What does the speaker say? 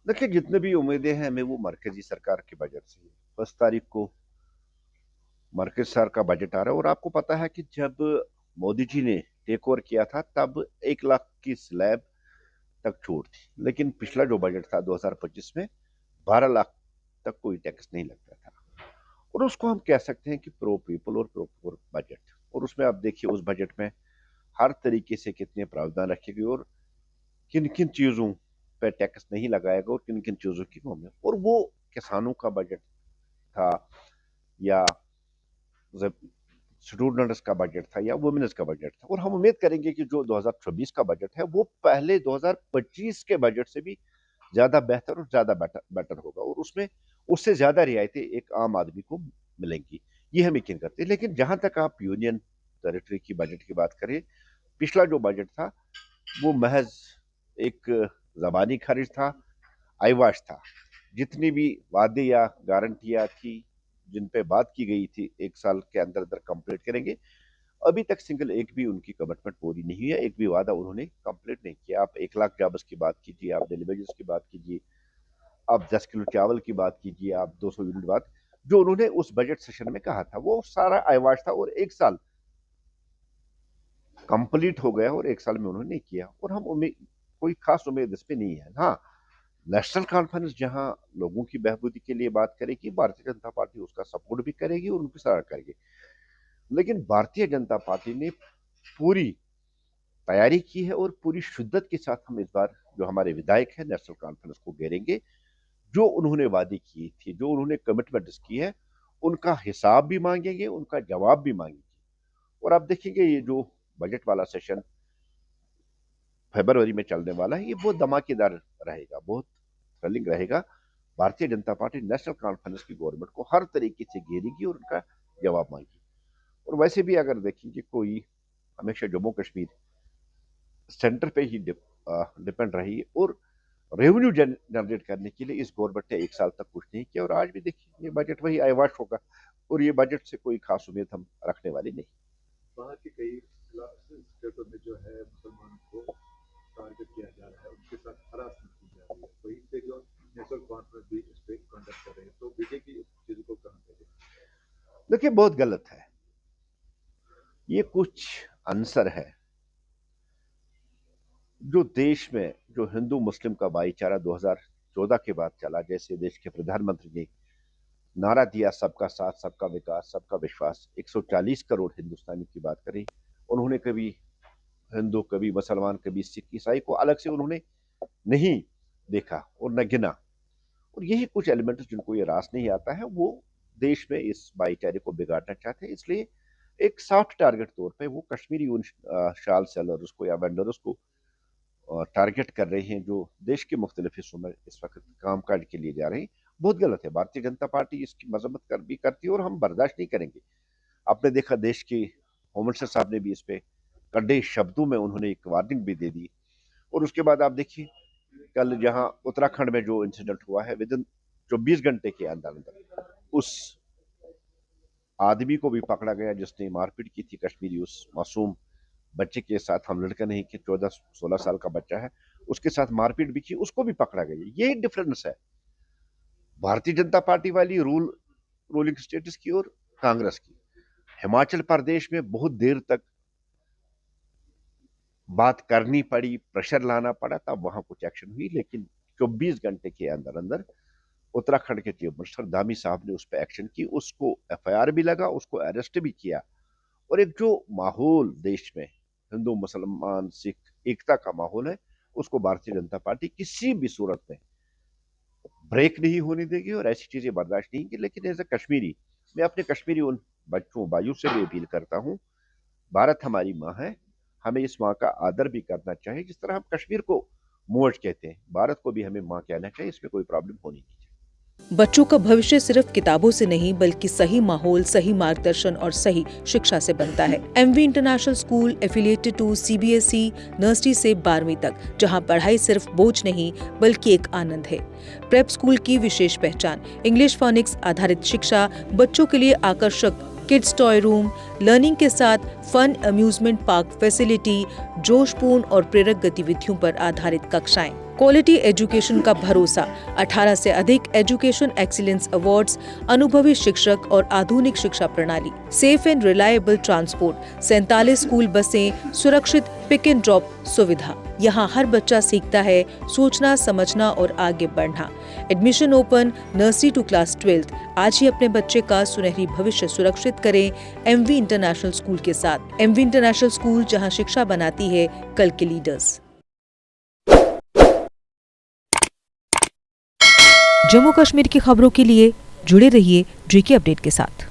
देखिए, जितने भी उम्मीदें हैं हमें वो मरकज़ी सरकार के बजट से ही। 10 तारीख को मरकज़ सरकार का बजट आ रहा है और आपको पता है कि जब मोदी जी ने टेक ओवर किया था तब 1 लाख की स्लैब तक छूट थी। लेकिन पिछला जो बजट था 2025 में 12 लाख तक कोई टैक्स नहीं लगता था। और उसको हम कह सकते हैं कि प्रो पीपल और प्रो पुअर बजट। और उसमें आप देखिए उस बजट में हर तरीके से कितने प्रावधान रखे गए और किन-किन चीज़ों पे टैक्स नहीं लगाएगा और किन-किन चीज़ों की वो में और वो किसानों का बजट था या जब स्टूडेंट्स का बजट था या वुमेन्स का बजट था और हम उम्मीद करेंगे कि जो 2024 का बजट है वो पहले 2025 के बजट से भी ज़्यादा बेहतर और ज़्यादा बेटर बेटर होगा और उसमें उससे ज़्यादा रियायतें एक आम आदमी को मिलेंगी। ये हम यकीन करते हैं। लेकिन जहाँ तक आप यूनियन टेरिटरी की बजट की बात करें, पिछला जो बजट था वो महज़ एक ज़बानी ख़र्च था, ऐवाश था। जितनी भी वादे या गारंटियाँ थी, जिन पे बात की गई थी 1 साल के अंदर-अंदर कंप्लीट करेंगे, अभी तक सिंगल एक भी उनकी कमिटमेंट पूरी नहीं हुई है, एक भी वादा उन्होंने कंप्लीट नहीं किया। आप 1 लाख जॉब्स की बात कीजिए, आप डेली वेजेस की बात कीजिए, आप 10 किलो चावल की बात कीजिए, आप 200 यूनिट बात जो उन्होंने उस बजट सेशन में कहा था, वो सारा ऐवाश था और 1 साल कंप्लीट हो गया और 1 साल में उन्होंने नहीं किया और हम कोई खास उम्मीद इस पे नहीं है। हाँ, नेशनल कॉन्फ्रेंस जहाँ लोगों की बहबूदी के लिए बात करेगी, भारतीय जनता पार्टी उसका सपोर्ट भी करेगी और उनकी सराहना करेगी। लेकिन भारतीय जनता पार्टी ने पूरी तैयारी की है और पूरी शिद्दत के साथ हम इस बार जो हमारे विधायक हैं नेशनल कॉन्फ्रेंस को घेरेंगे। जो उन्होंने वादे किए थे, जो उन्होंने कमिटमेंट्स की है, उनका हिसाब भी माँगेंगे, उनका जवाब भी माँगेंगे। और आप देखेंगे ये जो बजट वाला सेशन फ़रवरी में चलने वाला है, ये बहुत धमाकेदार रहेगा, बहुत थ्रिलिंग रहेगा। Bharatiya Janata party national conference की गवर्नमेंट को हर तरीके से घेरेगी और उनका जवाब माँगेगी। और वैसे भी अगर देखेंगे कोई हमेशा जम्मू कश्मीर सेंटर पे ही डिपेंड रही है और रेवेन्यू जनरेट करने के लिए इस गवर्नमेंट ने 1 साल तक कुछ नहीं किया और आज भी देखिए ये बजट वही ऐवाश होगा और ये बजट से कोई खास उम्मीद हम रखने वाले नहीं। बाहर के कई स्टेटों में जो है मुसलमानों को टारगेट किया जा रहा है, उनके साथ हरासमेंट की जा रही है। वहीं पे जो नेशनल कॉन्फ्रेंस भी इस पे कंडक्ट कर रहे हैं, तो बीजेपी इस चीज को कहाँ पे देखती है? देखिए बहुत गलत है। ये कुछ आंसर है जो देश में जो हिंदू मुस्लिम का भाईचारा 2014 के बाद चला, जैसे देश के प्रधानमंत्री ने नारा दिया सबका साथ, सबका विकास, सबका विश्वास। 140 करोड़ हिंदुस्तानी की बात करें, उन्होंने कभी हिंदू, कभी मुसलमान, कभी सिख, ईसाई को अलग से उन्होंने नहीं देखा और न गिना। और यही कुछ एलिमेंट्स जिनको ये रास नहीं आता है, वो देश में इस भाईचारे को बिगाड़ना चाहते हैं। इसलिए एक सॉफ्ट टारगेट तौर पे वो कश्मीरी उन शाल सेलर्स को या वेंडर्स को टारगेट कर रहे हैं जो देश के मुख्तलिफ हिस्सों में इस वक्त कामकाज के लिए जा रहे हैं। बहुत गलत है। भारतीय जनता पार्टी इसकी मजम्मत भी करती है और हम बर्दाश्त नहीं करेंगे। आपने देखा देश के होम मिनिस्टर साहब ने भी इस पे कड़े शब्दों में उन्होंने एक वार्निंग भी दे दी और उसके बाद आप देखिए कल जहां उत्तराखंड में जो इंसिडेंट हुआ है, विद इन 24 घंटे के अंदर अंदर उस आदमी को भी पकड़ा गया जिसने मारपीट की थी कश्मीरी उस मासूम बच्चे के साथ। हम लड़का नहीं कि 14-16 साल का बच्चा है, उसके साथ मारपीट भी की, उसको भी पकड़ा गया। ये डिफरेंस है भारतीय जनता पार्टी वाली रूलिंग स्टेटस की और कांग्रेस की। हिमाचल प्रदेश में बहुत देर तक बात करनी पड़ी, प्रेशर लाना पड़ा, तब वहां कुछ एक्शन हुई। लेकिन 24 घंटे के अंदर अंदर उत्तराखंड के चीफ मिनिस्टर धामी साहब ने उस पर एक्शन की, उसको एफआईआर भी लगा, उसको अरेस्ट भी किया। और एक जो माहौल देश में हिंदू मुसलमान सिख एकता का माहौल है, उसको भारतीय जनता पार्टी किसी भी सूरत में ब्रेक नहीं होने देगी और ऐसी चीजें बर्दाश्त नहीं की। लेकिन एज ए कश्मीरी, मैं अपने कश्मीरी उन बच्चों भाइयों से भी अपील करता हूँ, भारत हमारी माँ है, हमें इस माँ का आदर भी करना चाहिए। जिस तरह हम कश्मीर को मोज कहते हैं, भारत को भी हमें माँ कहना चाहिए। इसमें कोई प्रॉब्लम होनी नहीं चाहिए। बच्चों का भविष्य सिर्फ किताबों से नहीं बल्कि सही माहौल, सही मार्गदर्शन और सही शिक्षा से बनता है। MV international school affiliated to CBSE nursery से 12वीं तक, जहां पढ़ाई सिर्फ बोझ नहीं बल्कि एक आनंद है। प्रेप स्कूल की विशेष पहचान इंग्लिश फोनिक्स आधारित शिक्षा, बच्चों के लिए आकर्षक किड्स टॉय रूम, लर्निंग के साथ फन अम्यूजमेंट पार्क फैसिलिटी, जोशपूर्ण और प्रेरक गतिविधियों पर आधारित कक्षाएं। क्वालिटी एजुकेशन का भरोसा, 18 से अधिक एजुकेशन एक्सीलेंस अवार्ड्स, अनुभवी शिक्षक और आधुनिक शिक्षा प्रणाली, safe and reliable transport, 47 school बसें, सुरक्षित पिक एंड ड्रॉप सुविधा। यहाँ हर बच्चा सीखता है सोचना, समझना और आगे बढ़ना। Admission open nursery to class 12। आज ही अपने बच्चे का सुनहरी भविष्य सुरक्षित करें एमवी इंटरनेशनल स्कूल के साथ। एमवी इंटरनेशनल स्कूल, जहाँ शिक्षा बनाती है कल के लीडर्स। जम्मू कश्मीर की खबरों के लिए जुड़े रहिए JK अपडेट के साथ।